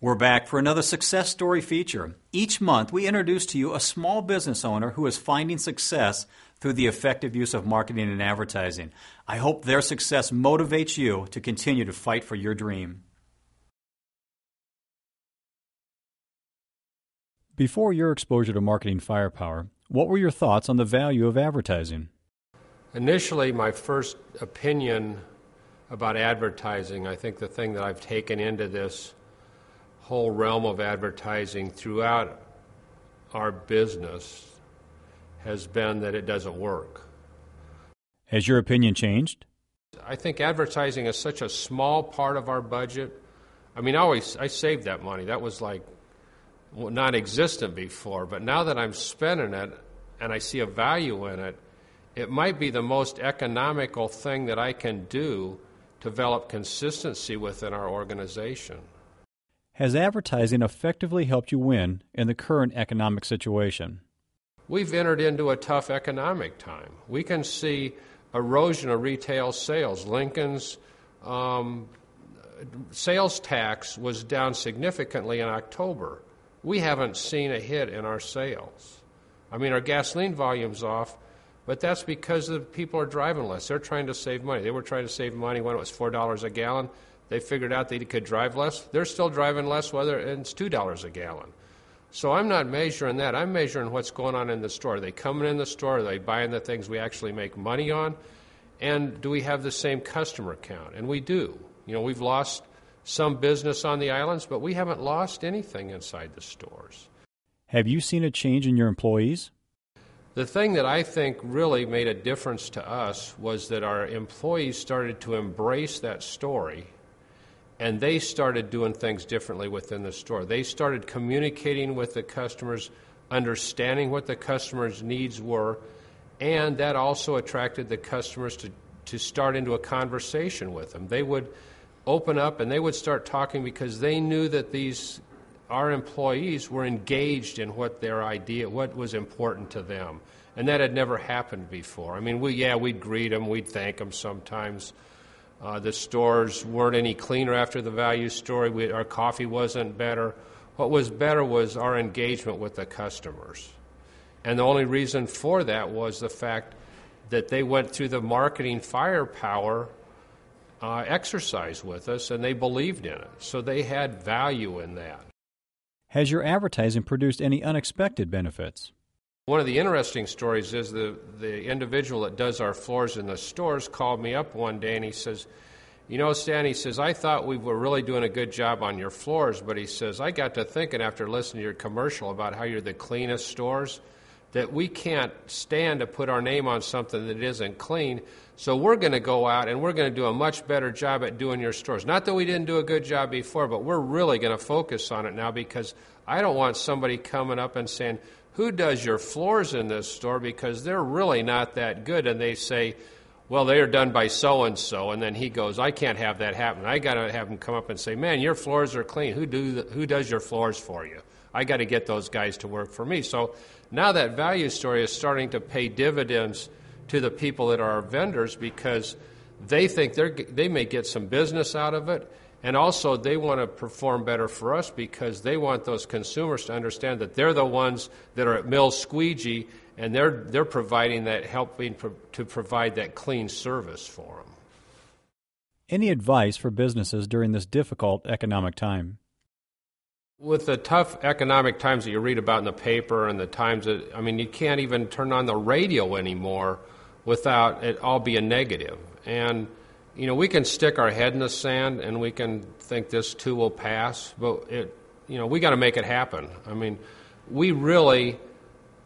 We're back for another success story feature. Each month, we introduce to you a small business owner who is finding success through the effective use of marketing and advertising. I hope their success motivates you to continue to fight for your dream. Before your exposure to marketing firepower, what were your thoughts on the value of advertising? Initially, my first opinion about advertising, I think the thing that I've taken into this whole realm of advertising throughout our business has been that it doesn't work. Has your opinion changed? I think advertising is such a small part of our budget. I mean, I saved that money. That was like non-existent before, but now that I'm spending it and I see a value in it, it might be the most economical thing that I can do to develop consistency within our organization. Has advertising effectively helped you win in the current economic situation? We've entered into a tough economic time. We can see erosion of retail sales. Lincoln's sales tax was down significantly in October. We haven't seen a hit in our sales. I mean, our gasoline volume's off, but that's because the people are driving less. They're trying to save money. They were trying to save money when it was $4 a gallon. They figured out they could drive less. They're still driving less whether it's $2 a gallon. So I'm not measuring that. I'm measuring what's going on in the store. Are they coming in the store? Are they buying the things we actually make money on? And do we have the same customer count? And we do. You know, we've lost some business on the islands, but we haven't lost anything inside the stores. Have you seen a change in your employees? The thing that I think really made a difference to us was that our employees started to embrace that story, and they started doing things differently within the store. They started communicating with the customers, understanding what the customers' needs were, and that also attracted the customers to start into a conversation with them. They would open up and they would start talking because they knew that our employees were engaged in what was important to them. And that had never happened before. I mean, we'd greet them, we'd thank them sometimes. The stores weren't any cleaner after the value story. Our coffee wasn't better. What was better was our engagement with the customers. And the only reason for that was the fact that they went through the marketing firepower exercise with us, and they believed in it. So they had value in that. Has your advertising produced any unexpected benefits? One of the interesting stories is the individual that does our floors in the stores called me up one day and he says, "You know, Stan," he says, "I thought we were really doing a good job on your floors, but," he says, "I got to thinking after listening to your commercial about how you're the cleanest stores, that we can't stand to put our name on something that isn't clean, so we're going to go out and we're going to do a much better job at doing your stores. Not that we didn't do a good job before, but we're really going to focus on it now because I don't want somebody coming up and saying, 'Who does your floors in this store?' because they're really not that good." And they say, "Well, they are done by so-and-so." And then he goes, "I can't have that happen. I got to have them come up and say, 'Man, your floors are clean. Who does your floors for you?' I got to get those guys to work for me." So now that value story is starting to pay dividends to the people that are our vendors because they think they may get some business out of it, and also they want to perform better for us because they want those consumers to understand that they're the ones that are at Mill Squeegee, and they're providing that, helping to provide that clean service for them. Any advice for businesses during this difficult economic time? With the tough economic times that you read about in the paper and the times that, I mean, you can't even turn on the radio anymore without it all being negative. And, you know, we can stick our head in the sand and we can think this too will pass, but we got to make it happen. I mean, we really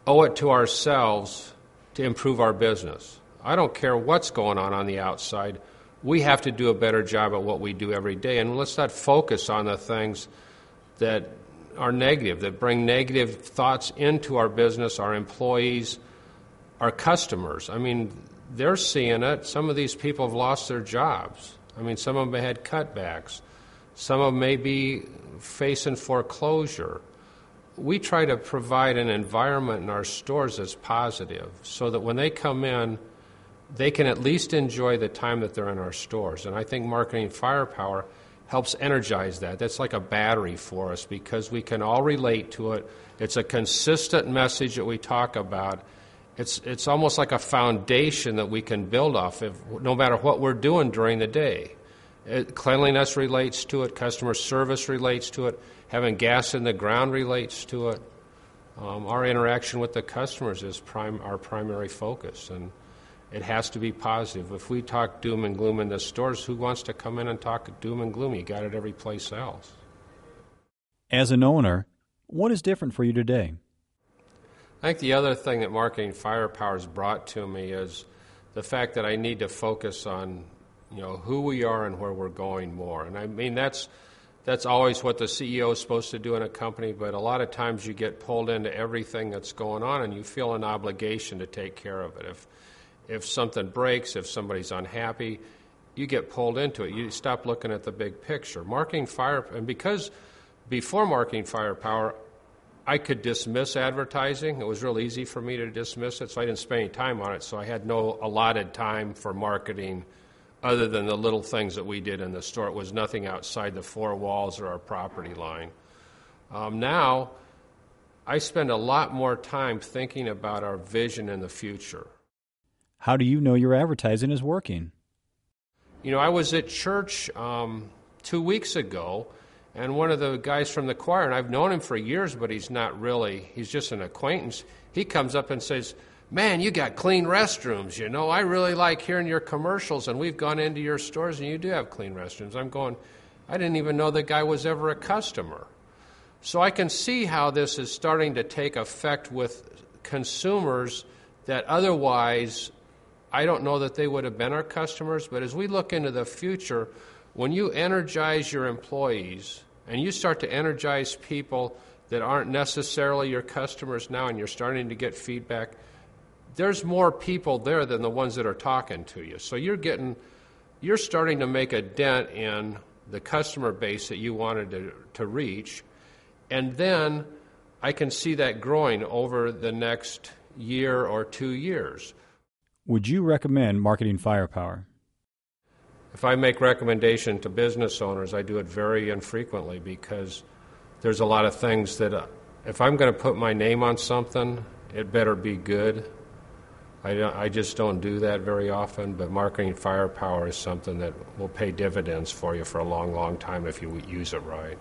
owe it to ourselves to improve our business. I don't care what's going on the outside. We have to do a better job at what we do every day, and let's not focus on the things that are negative, that bring negative thoughts into our business, our employees, our customers. I mean, they're seeing it. Some of these people have lost their jobs. I mean, some of them had cutbacks. Some of them may be facing foreclosure. We try to provide an environment in our stores that's positive so that when they come in, they can at least enjoy the time that they're in our stores. And I think marketing firepower helps energize that. That's like a battery for us because we can all relate to it. It's a consistent message that we talk about. It's almost like a foundation that we can build off of no matter what we're doing during the day. Cleanliness relates to it. Customer service relates to it. Having gas in the ground relates to it. Our interaction with the customers is our primary focus, and it has to be positive. If we talk doom and gloom in the stores, who wants to come in and talk doom and gloom? You got it every place else. As an owner, what is different for you today? I think the other thing that Marketing Firepower has brought to me is the fact that I need to focus on, who we are and where we're going more. And I mean, that's always what the CEO is supposed to do in a company, but a lot of times you get pulled into everything that's going on and you feel an obligation to take care of it. If something breaks, if somebody's unhappy, you get pulled into it. You stop looking at the big picture. And because before Marketing Firepower, I could dismiss advertising. It was real easy for me to dismiss it, so I didn't spend any time on it. So I had no allotted time for marketing other than the little things that we did in the store. It was nothing outside the four walls or our property line. Now, I spend a lot more time thinking about our vision in the future. How do you know your advertising is working? I was at church 2 weeks ago, and one of the guys from the choir, and I've known him for years, but he's just an acquaintance. He comes up and says, "Man, you got clean restrooms, I really like hearing your commercials, and we've gone into your stores, and you do have clean restrooms." I'm going, I didn't even know the guy was ever a customer. So I can see how this is starting to take effect with consumers that otherwise I don't know that they would have been our customers, but as we look into the future, when you energize your employees and you start to energize people that aren't necessarily your customers now and you're starting to get feedback, there's more people there than the ones that are talking to you. So you're starting to make a dent in the customer base that you wanted to reach, and then I can see that growing over the next year or 2 years. Would you recommend Marketing Firepower? If I make recommendation to business owners, I do it very infrequently because there's a lot of things that if I'm going to put my name on something, it better be good. I just don't do that very often, but Marketing Firepower is something that will pay dividends for you for a long, long time if you use it right.